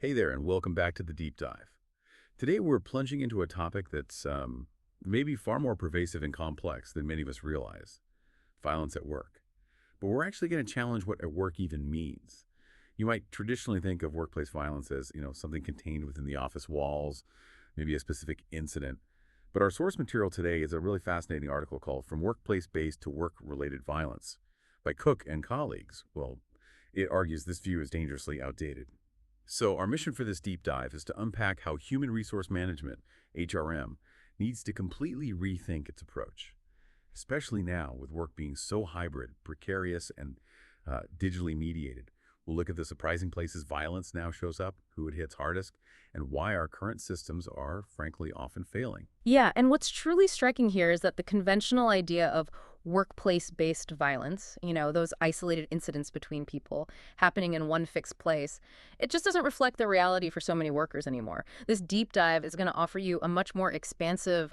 Hey there, and welcome back to the Deep Dive. Today, we're plunging into a topic that's maybe far more pervasive and complex than many of us realize: violence at work. But we're actually going to challenge what at work even means. You might traditionally think of workplace violence as, something contained within the office walls, maybe a specific incident. But our source material today is a really fascinating article called From Workplace-Based to Work-Related Violence by Cook and colleagues. Well, it argues this view is dangerously outdated. So our mission for this deep dive is to unpack how human resource management, HRM, needs to completely rethink its approach, especially now with work being so hybrid, precarious, and digitally mediated. We'll look at the surprising places violence now shows up, who it hits hardest, and why our current systems are, frankly, often failing. Yeah, and what's truly striking here is that the conventional idea of workplace-based violence, those isolated incidents between people happening in one fixed place, it just doesn't reflect the reality for so many workers anymore. This deep dive is going to offer you a much more expansive,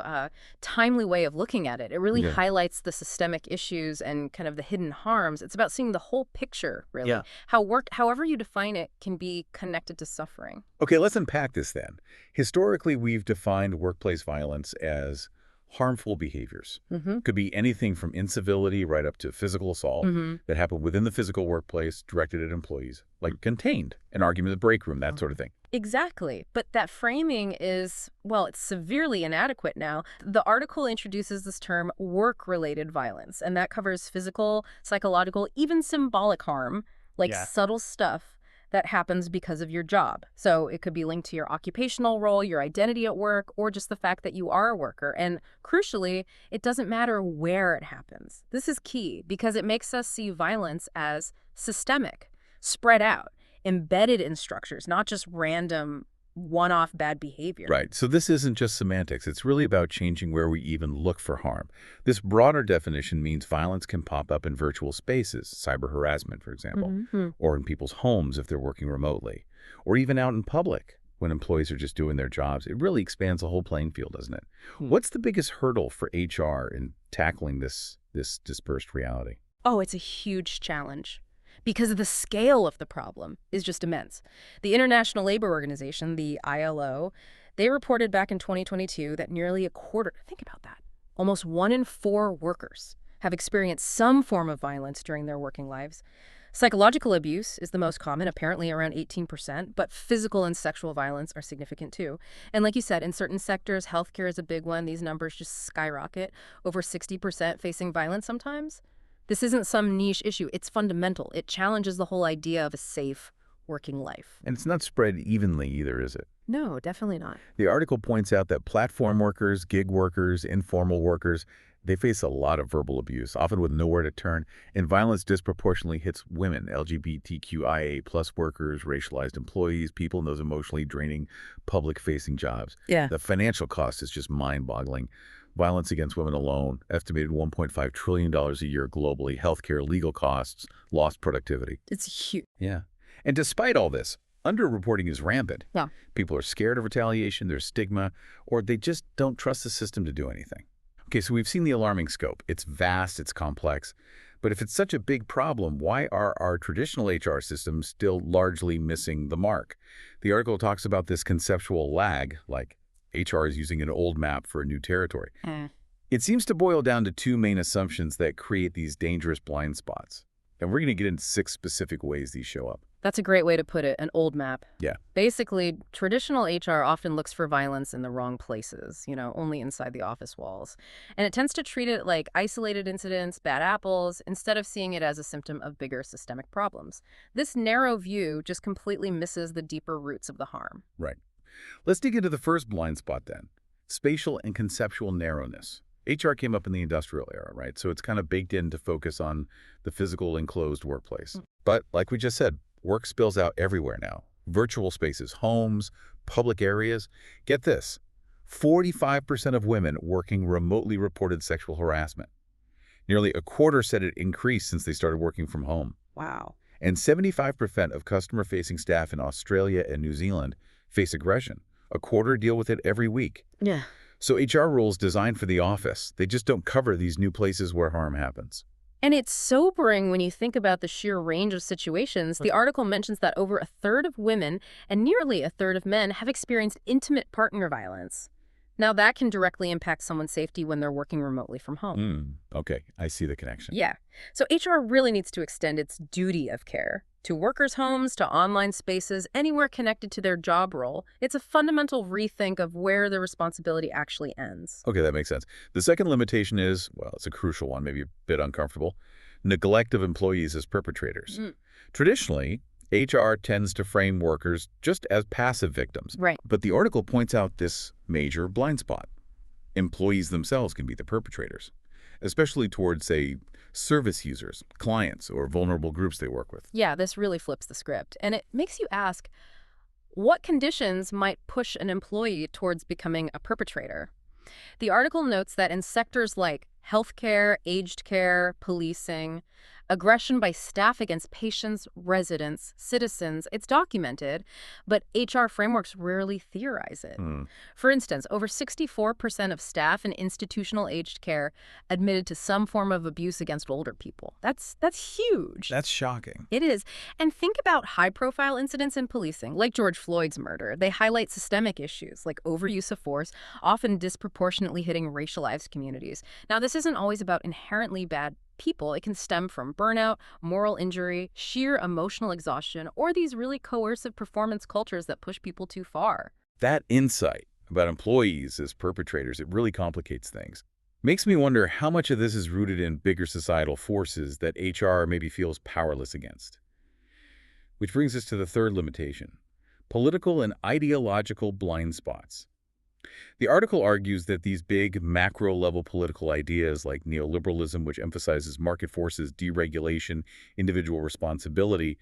timely way of looking at it. It really Yeah. highlights the systemic issues and kind of the hidden harms. It's about seeing the whole picture, really. Yeah. How work, however you define it, can be connected to suffering. Okay, let's unpack this then. Historically, we've defined workplace violence as harmful behaviors. Mm-hmm. Could be anything from incivility right up to physical assault Mm-hmm. that happen within the physical workplace directed at employees, like contained, an argument in the break room, that sort of thing. Exactly. But that framing is, well, it's severely inadequate now. The article introduces this term work-related violence, and that covers physical, psychological, even symbolic harm, like Yeah. subtle stuff that happens because of your job. So it could be linked to your occupational role, your identity at work, or just the fact that you are a worker. And crucially, it doesn't matter where it happens. This is key because it makes us see violence as systemic, spread out, embedded in structures, not just random one-off bad behavior. Right. So this isn't just semantics. It's really about changing where we even look for harm. This broader definition means violence can pop up in virtual spaces, cyber harassment, for example, Mhm. or in people's homes if they're working remotely, or even out in public when employees are just doing their jobs. It really expands the whole playing field, doesn't it? What's the biggest hurdle for HR in tackling this dispersed reality? Oh, it's a huge challenge because the scale of the problem is just immense. The International Labor Organization, the ILO, they reported back in 2022 that nearly a quarter, think about that, almost 1 in 4 workers have experienced some form of violence during their working lives. Psychological abuse is the most common, apparently around 18%, but physical and sexual violence are significant too. And like you said, in certain sectors, healthcare is a big one. These numbers just skyrocket, over 60% facing violence sometimes. This isn't some niche issue. It's fundamental. It challenges the whole idea of a safe working life. And it's not spread evenly either, is it? No, definitely not. The article points out that platform workers, gig workers, informal workers, they face a lot of verbal abuse, often with nowhere to turn, and violence disproportionately hits women, LGBTQIA+ workers, racialized employees, people in those emotionally draining public-facing jobs. Yeah. The financial cost is just mind-boggling. Violence against women alone, estimated $1.5 trillion a year globally, healthcare, legal costs, lost productivity. It's huge. Yeah. And despite all this, underreporting is rampant. Yeah. People are scared of retaliation, there's stigma, or they just don't trust the system to do anything. Okay, so we've seen the alarming scope. It's vast, it's complex. But if it's such a big problem, why are our traditional HR systems still largely missing the mark? The article talks about this conceptual lag, like HR is using an old map for a new territory. It seems to boil down to 2 main assumptions that create these dangerous blind spots. And we're going to get into 6 specific ways these show up. That's a great way to put it, an old map. Yeah. Basically, traditional HR often looks for violence in the wrong places, only inside the office walls. And it tends to treat it like isolated incidents, bad apples, instead of seeing it as a symptom of bigger systemic problems. This narrow view just completely misses the deeper roots of the harm. Right. Let's dig into the first blind spot then, spatial and conceptual narrowness. HR came up in the industrial era, right? So it's kind of baked in to focus on the physical enclosed workplace. But like we just said, work spills out everywhere now. Virtual spaces, homes, public areas. Get this, 45% of women working remotely reported sexual harassment. Nearly a quarter said it increased since they started working from home. Wow. And 75% of customer-facing staff in Australia and New Zealand face aggression. A quarter deal with it every week. Yeah. So HR rules designed for the office, they just don't cover these new places where harm happens. And it's sobering when you think about the sheer range of situations. The article mentions that over a third of women and nearly a third of men have experienced intimate partner violence. Now, that can directly impact someone's safety when they're working remotely from home. Okay, I see the connection. Yeah. So HR really needs to extend its duty of care to workers' homes, to online spaces, anywhere connected to their job role. It's a fundamental rethink of where the responsibility actually ends. Okay, that makes sense. The second limitation is, well, it's a crucial one, maybe a bit uncomfortable, neglect of employees as perpetrators. Mm, Traditionally, HR tends to frame workers just as passive victims. right. But the article points out this major blind spot. Employees themselves can be the perpetrators, especially towards, say, service users, clients, or vulnerable groups they work with. Yeah, this really flips the script. And it makes you ask, what conditions might push an employee towards becoming a perpetrator? The article notes that in sectors like healthcare, aged care, policing, aggression by staff against patients, residents, citizens, it's documented, but HR frameworks rarely theorize it. Hmm, For instance, over 64% of staff in institutional aged care admitted to some form of abuse against older people. That's huge. that's shocking. It is. And think about high-profile incidents in policing, like George Floyd's murder. They highlight systemic issues, like overuse of force, often disproportionately hitting racialized communities. Now, this isn't always about inherently bad people. It can stem from burnout, moral injury, sheer emotional exhaustion, or these really coercive performance cultures that push people too far. That insight about employees as perpetrators, it really complicates things. Makes me wonder how much of this is rooted in bigger societal forces that HR maybe feels powerless against. Which brings us to the third limitation, political and ideological blind spots. The article argues that these big macro-level political ideas like neoliberalism, which emphasizes market forces, deregulation, individual responsibility,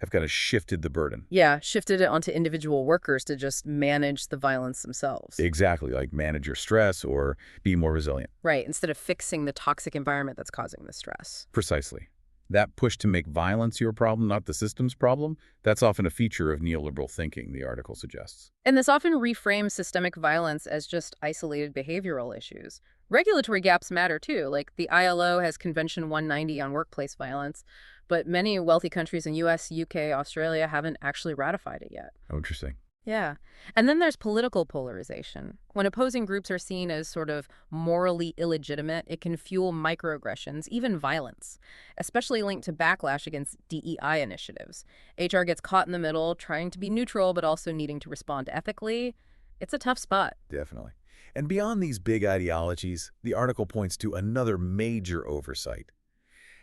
have kind of shifted the burden. Yeah, shifted it onto individual workers to just manage the violence themselves. Exactly, like manage your stress or be more resilient. Right, instead of fixing the toxic environment that's causing the stress. Precisely. That push to make violence your problem, not the system's problem, that's often a feature of neoliberal thinking, the article suggests. And this often reframes systemic violence as just isolated behavioral issues. Regulatory gaps matter too, like the ILO has Convention 190 on workplace violence, but many wealthy countries in US, UK, Australia haven't actually ratified it yet. Oh, interesting. Yeah. And then there's political polarization. When opposing groups are seen as sort of morally illegitimate, it can fuel microaggressions, even violence, especially linked to backlash against DEI initiatives. HR gets caught in the middle, trying to be neutral, but also needing to respond ethically. It's a tough spot. Definitely. And beyond these big ideologies, the article points to another major oversight.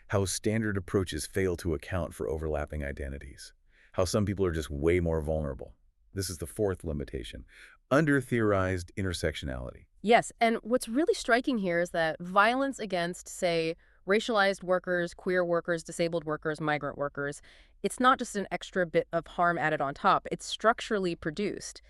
How standard approaches fail to account for overlapping identities. How some people are just way more vulnerable. This is the fourth limitation, under-theorized intersectionality. Yes, and what's really striking here is that violence against, say, racialized workers, queer workers, disabled workers, migrant workers, it's not just an extra bit of harm added on top. It's structurally produced.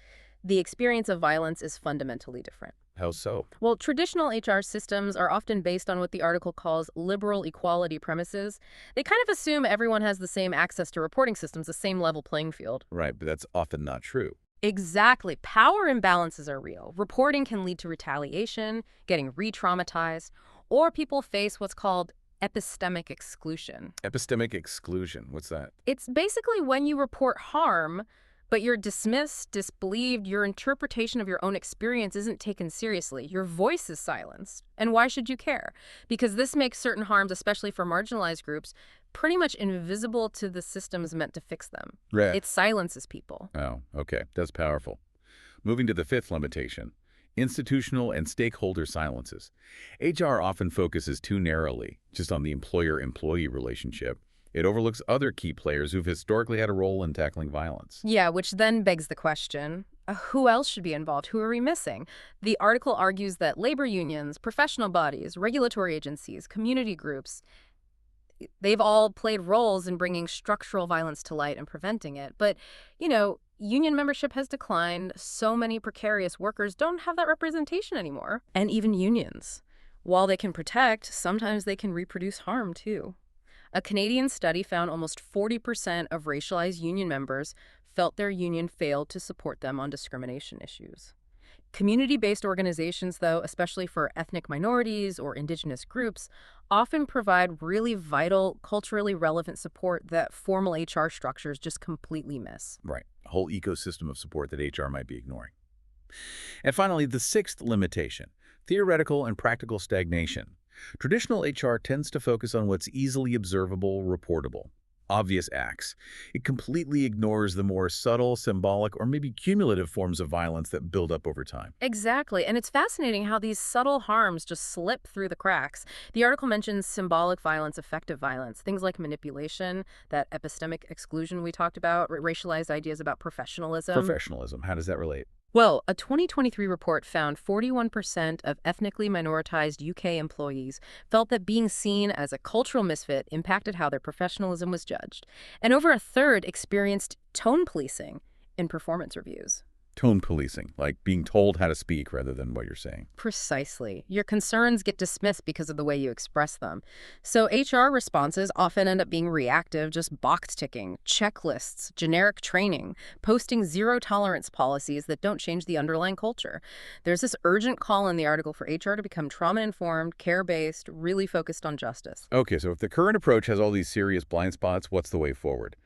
The experience of violence is fundamentally different. How so? Well, traditional HR systems are often based on what the article calls liberal equality premises. They kind of assume everyone has the same access to reporting systems, the same level playing field. Right, but that's often not true. Exactly. Power imbalances are real. Reporting can lead to retaliation, getting re-traumatized, or people face what's called epistemic exclusion. Epistemic exclusion, what's that? It's basically when you report harm, but you're dismissed, disbelieved, your interpretation of your own experience isn't taken seriously. Your voice is silenced. And why should you care? Because this makes certain harms, especially for marginalized groups, pretty much invisible to the systems meant to fix them. Right. It silences people. Oh, okay. That's powerful. Moving to the fifth limitation, institutional and stakeholder silences. HR often focuses too narrowly just on the employer-employee relationship. It overlooks other key players who've historically had a role in tackling violence. Yeah, which then begs the question, who else should be involved? Who are we missing? The article argues that labor unions, professional bodies, regulatory agencies, community groups, they've all played roles in bringing structural violence to light and preventing it. But, union membership has declined. So many precarious workers don't have that representation anymore. And even unions, while they can protect, sometimes they can reproduce harm too. A Canadian study found almost 40% of racialized union members felt their union failed to support them on discrimination issues. Community-based organizations, though, especially for ethnic minorities or indigenous groups, often provide really vital, culturally relevant support that formal HR structures just completely miss. Right. A whole ecosystem of support that HR might be ignoring. And finally, the sixth limitation, theoretical and practical stagnation. Traditional HR tends to focus on what's easily observable, reportable, obvious acts. It completely ignores the more subtle, symbolic, or maybe cumulative forms of violence that build up over time. Exactly, and it's fascinating how these subtle harms just slip through the cracks. The article mentions symbolic violence, effective violence, things like manipulation, that epistemic exclusion we talked about, racialized ideas about professionalism. Professionalism, how does that relate? Well, a 2023 report found 41% of ethnically minoritized UK employees felt that being seen as a cultural misfit impacted how their professionalism was judged. And over a third experienced tone policing in performance reviews. Tone policing, like being told how to speak rather than what you're saying. Precisely. Your concerns get dismissed because of the way you express them. So HR responses often end up being reactive, just box ticking, checklists, generic training, posting zero-tolerance policies that don't change the underlying culture. There's this urgent call in the article for HR to become trauma-informed, care-based, really focused on justice. Okay, so if the current approach has all these serious blind spots, what's the way forward?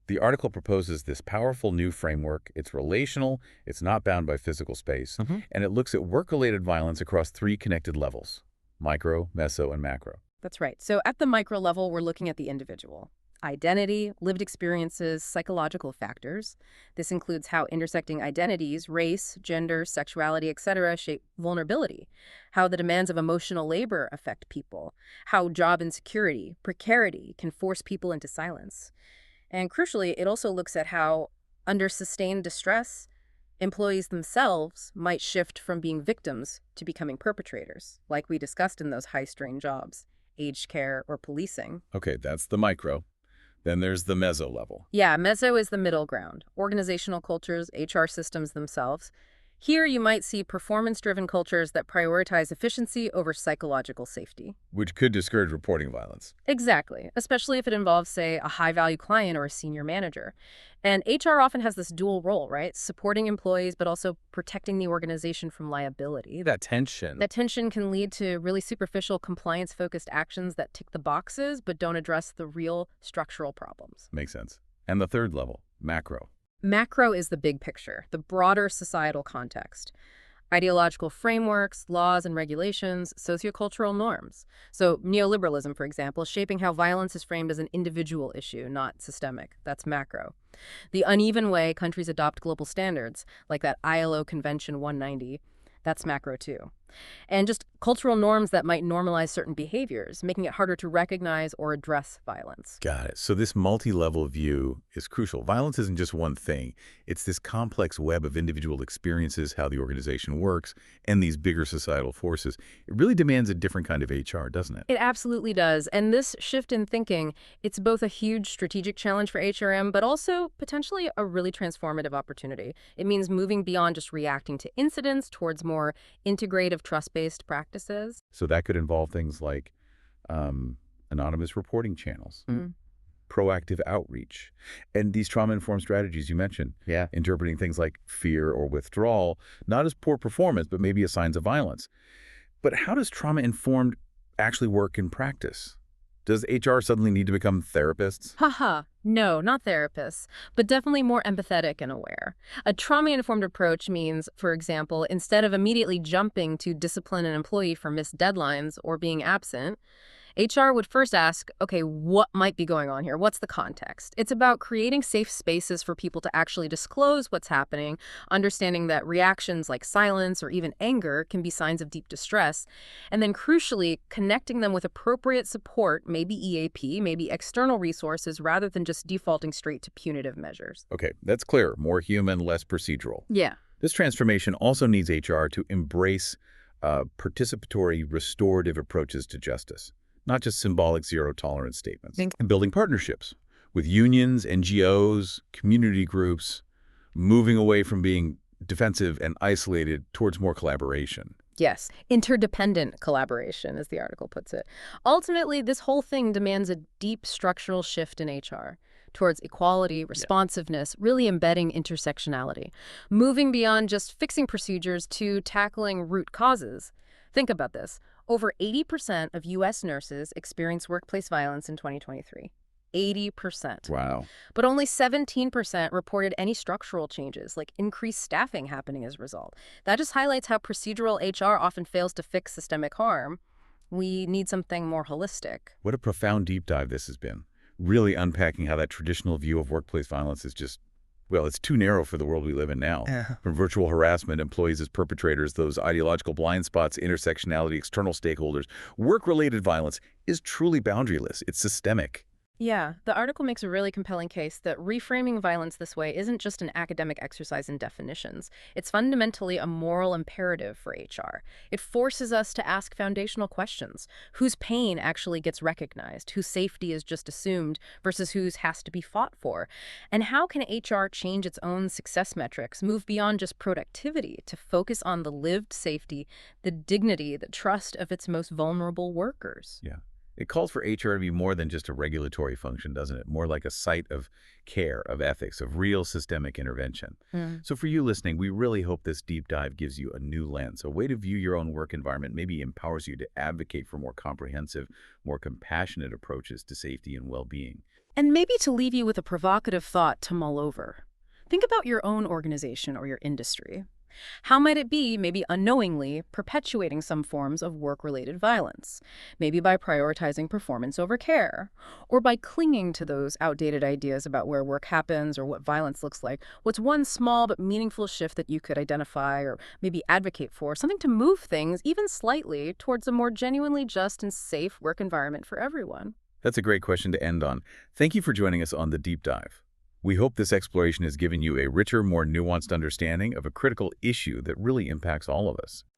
The article proposes this powerful new framework. It's relational, it's not bound by physical space, and it looks at work-related violence across three connected levels: micro, meso, and macro. That's right. So at the micro level, we're looking at the individual. Identity, lived experiences, psychological factors. This includes how intersecting identities, race, gender, sexuality, etc., shape vulnerability, how the demands of emotional labor affect people, how job insecurity, precarity can force people into silence. And crucially, it also looks at how, under sustained distress, employees themselves might shift from being victims to becoming perpetrators, like we discussed in those high-strain jobs, aged care or policing. Okay, that's the micro. Then there's the meso level. Yeah, meso is the middle ground, organizational cultures, HR systems themselves. Here you might see performance-driven cultures that prioritize efficiency over psychological safety. Which could discourage reporting violence. Exactly, especially if it involves, say, a high-value client or a senior manager. And HR often has this dual role, right? Supporting employees, but also protecting the organization from liability. That tension. That tension can lead to really superficial compliance-focused actions that tick the boxes, but don't address the real structural problems. Makes sense. And the third level, macro. Macro is the big picture, the broader societal context. Ideological frameworks, laws and regulations, sociocultural norms. So neoliberalism, for example, shaping how violence is framed as an individual issue, not systemic. That's macro. The uneven way countries adopt global standards, like that ILO Convention 190, that's macro too. And just cultural norms that might normalize certain behaviors, making it harder to recognize or address violence. Got it. So this multi-level view is crucial. Violence isn't just one thing. It's this complex web of individual experiences, how the organization works, and these bigger societal forces. It really demands a different kind of HR, doesn't it? It absolutely does. And this shift in thinking, it's both a huge strategic challenge for HRM, but also potentially a really transformative opportunity. It means moving beyond just reacting to incidents towards more integrative, trust-based practices. So that could involve things like anonymous reporting channels, proactive outreach, and these trauma-informed strategies you mentioned. Yeah. Interpreting things like fear or withdrawal, not as poor performance, but maybe as signs of violence. But how does trauma-informed actually work in practice? Does HR suddenly need to become therapists? Haha, no, not therapists, but definitely more empathetic and aware. A trauma-informed approach means, for example, instead of immediately jumping to discipline an employee for missed deadlines or being absent, HR would first ask, okay, what might be going on here? What's the context? It's about creating safe spaces for people to actually disclose what's happening, understanding that reactions like silence or even anger can be signs of deep distress, and then crucially, connecting them with appropriate support, maybe EAP, maybe external resources, rather than just defaulting straight to punitive measures. Okay, that's clear. More human, less procedural. Yeah. This transformation also needs HR to embrace participatory, restorative approaches to justice, not just symbolic zero-tolerance statements. And building partnerships with unions, NGOs, community groups, moving away from being defensive and isolated towards more collaboration. Yes, interdependent collaboration, as the article puts it. Ultimately, this whole thing demands a deep structural shift in HR. towards equality, responsiveness, really embedding intersectionality, moving beyond just fixing procedures to tackling root causes. Think about this. Over 80% of U.S. nurses experienced workplace violence in 2023. 80%. Wow. But only 17% reported any structural changes, like increased staffing happening as a result. That just highlights how procedural HR often fails to fix systemic harm. We need something more holistic. What a profound deep dive this has been. Really unpacking how that traditional view of workplace violence is just, well, it's too narrow for the world we live in now. Yeah. From virtual harassment, employees as perpetrators, those ideological blind spots, intersectionality, external stakeholders. Work-related violence is truly boundaryless. It's systemic. Yeah, the article makes a really compelling case that reframing violence this way isn't just an academic exercise in definitions. It's fundamentally a moral imperative for HR. It forces us to ask foundational questions. Whose pain actually gets recognized? Whose safety is just assumed versus whose has to be fought for? And how can HR change its own success metrics, move beyond just productivity to focus on the lived safety, the dignity, the trust of its most vulnerable workers? Yeah. It calls for HR to be more than just a regulatory function, doesn't it? More like a site of care, of ethics, of real systemic intervention. So for you listening, we really hope this deep dive gives you a new lens, a way to view your own work environment, maybe empowers you to advocate for more comprehensive, more compassionate approaches to safety and well-being. And maybe to leave you with a provocative thought to mull over. Think about your own organization or your industry. How might it be, maybe unknowingly, perpetuating some forms of work-related violence? Maybe by prioritizing performance over care, or by clinging to those outdated ideas about where work happens or what violence looks like. What's one small but meaningful shift that you could identify or maybe advocate for, something to move things, even slightly, towards a more genuinely just and safe work environment for everyone? That's a great question to end on. Thank you for joining us on the deep dive. We hope this exploration has given you a richer, more nuanced understanding of a critical issue that really impacts all of us.